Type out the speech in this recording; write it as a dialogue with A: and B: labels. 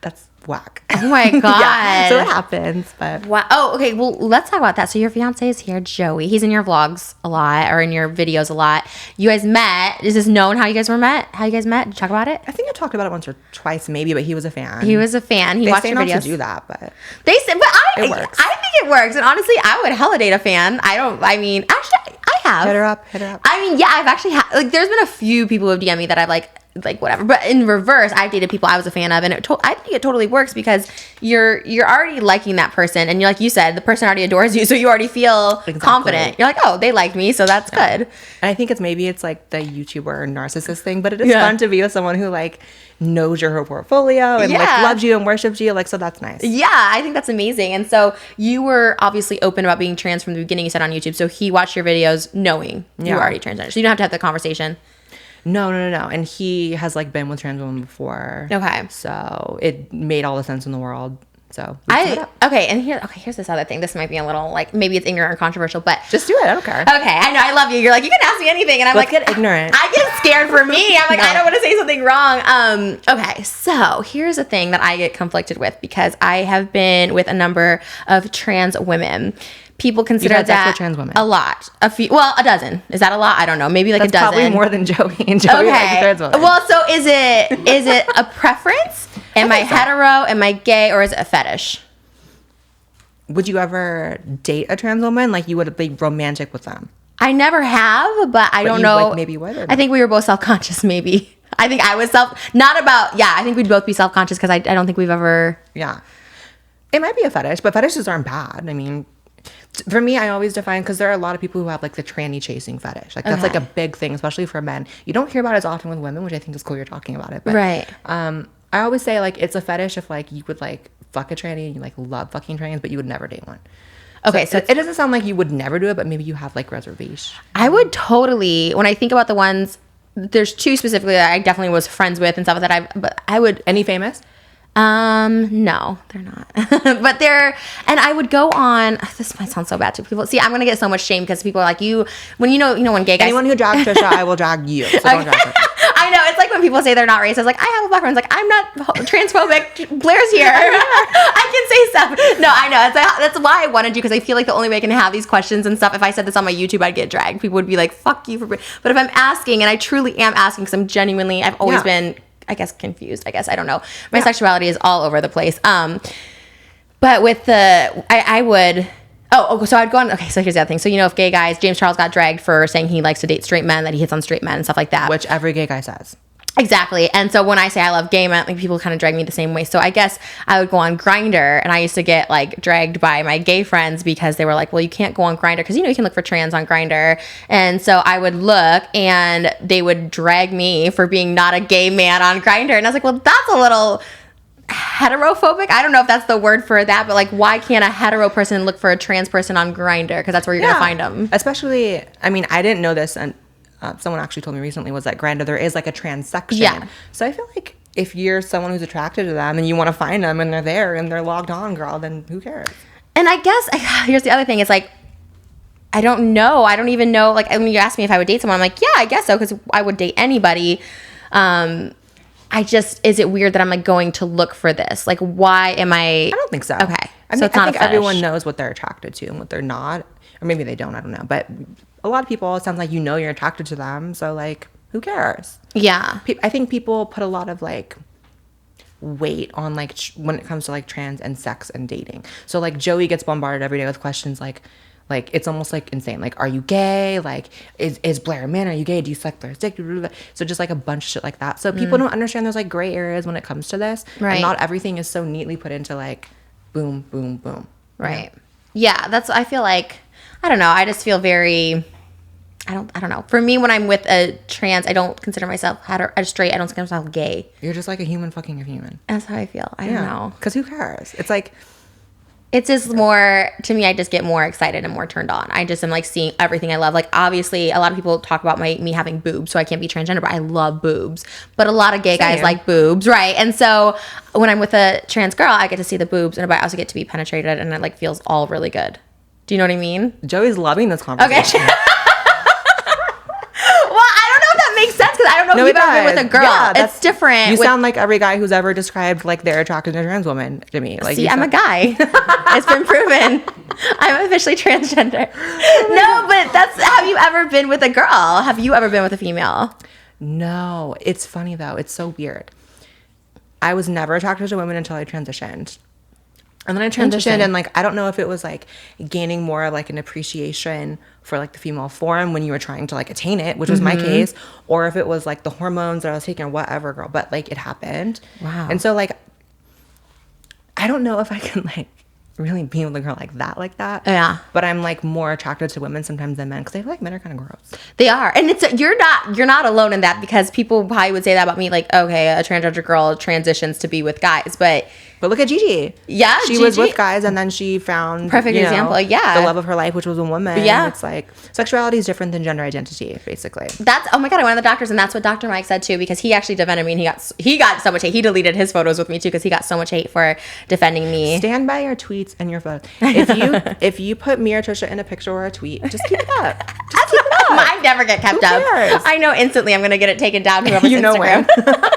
A: that's whack.
B: Oh my God.
A: Yeah, so it happens, but.
B: Wow. Oh, okay. Well, let's talk about that. So your fiance is here, Joey. He's in your vlogs a lot, or in your videos a lot. You guys met. Is this known how you guys met? Did you talk about it?
A: I think I talked about it once or twice maybe, but he was a fan.
B: He was a fan. He watched your videos.
A: They say not to do that, but.
B: They said, but
A: it works.
B: I think it works. And honestly, I would hella date a fan. Actually, I have.
A: Hit her up.
B: I mean, yeah, I've actually had, like, there's been a few people who have DM'd me that I've like whatever, but in reverse, I've dated people I was a fan of, and I think it totally works because you're already liking that person, and like you said, the person already adores you, so you already feel confident. You're like, oh, they like me, so that's good.
A: And I think maybe it's like the YouTuber narcissist thing, but it is fun to be with someone who like knows your whole portfolio and like loves you and worships you, like, so that's nice. Yeah,
B: I think that's amazing. And so you were obviously open about being trans from the beginning. You said on YouTube, so he watched your videos knowing you were already transgender, so you don't have to have the conversation.
A: No. And he has like been with trans women before.
B: Okay.
A: So it made all the sense in the world. So
B: here's this other thing. This might be a little like, maybe it's ignorant or controversial, but
A: just do it. I don't care.
B: Okay, I know, I love you. You're like, you can ask me anything, and I'm
A: Let's
B: like,
A: get ignorant.
B: I get scared for me. I'm like, I don't want to say something wrong. Okay, so here's a thing that I get conflicted with because I have been with a number of trans women. People consider that
A: trans women.
B: A lot. A dozen. Is that a lot? I don't know. Maybe like
A: That's
B: a dozen.
A: Probably more than Joey. And Joey likes trans women.
B: Well, so is it a preference? Am I hetero? Am I gay? Or is it a fetish?
A: Would you ever date a trans woman? Like you would be romantic with them?
B: I never have, but I don't know.
A: Like, maybe you would.
B: I think we were both self-conscious. Maybe. I think I was I think we'd both be self-conscious because I don't think we've ever.
A: Yeah. It might be a fetish, but fetishes aren't bad. I mean, for me, I always define, because there are a lot of people who have like the tranny chasing fetish. Like that's like a big thing, especially for men. You don't hear about it as often with women, which I think is cool you're talking about it. But,
B: right.
A: I always say like it's a fetish if like you would like fuck a tranny and you like love fucking trannies, but you would never date one. Okay, so it doesn't sound like you would never do it, but maybe you have like reservation.
B: I would totally, when I think about the ones, there's two specifically that I definitely was friends with and stuff but I would.
A: Any famous?
B: No, they're not. But and I would go on, this might sound so bad to people. See, I'm going to get so much shame because people are like, when when gay guys.
A: Anyone who drags Trisha, I will drag you. So don't drag her.
B: I know. It's like when people say they're not racist. Like, I have a black friend. It's like, I'm not transphobic. Blair's here. I can say stuff. No, I know. That's why I wanted you, because I feel like the only way I can have these questions and stuff, if I said this on my YouTube, I'd get dragged. People would be like, fuck you. But if I'm asking, and I truly am asking, because I've always been, I guess, confused. I don't know. My sexuality is all over the place. But with I would... so I'd go on... Okay, so here's the other thing. So, if gay guys... James Charles got dragged for saying he likes to date straight men, that he hits on straight men and stuff like that.
A: Which every gay guy says.
B: Exactly. And so when I say I love gay men, like, people kind of drag me the same way. So I guess I would go on Grindr, and I used to get like dragged by my gay friends because they were like, well, you can't go on Grindr because, you can look for trans on Grindr. And so I would look, and they would drag me for being not a gay man on Grindr. And I was like, well, that's a little heterophobic. I don't know if that's the word for that, but like, why can't a hetero person look for a trans person on Grindr? Because that's where you're going to find them.
A: Especially, I mean, I didn't know this, and someone actually told me recently, was that Grindr, there is like a trans section. Yeah. So I feel like if you're someone who's attracted to them and you want to find them and they're there and they're logged on, girl, then who cares?
B: And I guess here's the other thing. It's like, I don't know. I don't even know. Like, when you ask me if I would date someone, I'm like, yeah, I guess so, because I would date anybody. Is it weird that I'm like going to look for this? Like, why am I?
A: I don't think so.
B: Okay.
A: I think everyone knows what they're attracted to and what they're not. Or maybe they don't. I don't know. But a lot of people, it sounds like you're attracted to them. So, like, who cares?
B: Yeah.
A: I think people put a lot of, like, weight on, like, when it comes to, like, trans and sex and dating. So, like, Joey gets bombarded every day with questions like it's almost like insane. Like, are you gay? Like, is Blaire a man? Are you gay? Do you suck Blaire's dick? So just like a bunch of shit like that. So people don't understand there's like gray areas when it comes to this.
B: Right.
A: And not everything is so neatly put into like boom, boom, boom.
B: Right. Yeah. I feel like, I don't know. I just feel very, I don't know. For me, when I'm with a trans, I don't consider myself straight. I don't consider myself gay.
A: You're just like a human fucking a human.
B: That's how I feel. I don't know.
A: Because who cares? It's like,
B: it's just more, to me, I just get more excited and more turned on. I just am like seeing everything I love. Like, obviously, a lot of people talk about me having boobs, so I can't be transgender, but I love boobs. But a lot of gay guys like boobs, right? And so when I'm with a trans girl, I get to see the boobs, and I also get to be penetrated, and it like feels all really good. Do you know what I mean?
A: Joey's loving this conversation.
B: Okay. Well, I don't know if that makes sense, because because I don't know
A: No,
B: if you've
A: it
B: ever been
A: does.
B: with a girl.
A: Yeah,
B: It's different.
A: You sound like every guy who's ever described like they're attracted to a trans woman to me. Like,
B: see, I'm a guy. It's been proven. I'm officially transgender. No, but have you ever been with a girl? Have you ever been with a female?
A: No, it's funny though. It's so weird. I was never attracted to women until I transitioned. And then I transitioned and like, I don't know if it was like gaining more like an appreciation for like the female form when you were trying to like attain it, which was my case, or if it was like the hormones that I was taking or whatever, girl, but like it happened.
B: Wow.
A: And so like, I don't know if I can like really be with a girl like that.
B: Yeah.
A: But I'm like more attracted to women sometimes than men because I feel like men are kind of gross.
B: They are. And you're not alone in that, because people probably would say that about me, like, okay, a transgender girl transitions to be with guys, but
A: look at Gigi.
B: Yeah,
A: she was with guys and then she found
B: perfect example. Yeah,
A: the love of her life, which was a woman.
B: Yeah,
A: it's like sexuality is different than gender identity, basically.
B: That's oh my god, I went to the doctors, and that's what Dr. Mike said too, because he actually defended me, and he got so much hate. He deleted his photos with me too because he got so much hate for defending me.
A: Stand by your tweets and your photos. If you put me or Trisha in a picture or a tweet, just keep it up. Just keep it up.
B: Mine never get kept up.
A: Who cares?
B: I know instantly I'm gonna get it taken down. Whoever's
A: You know
B: Instagram.
A: when.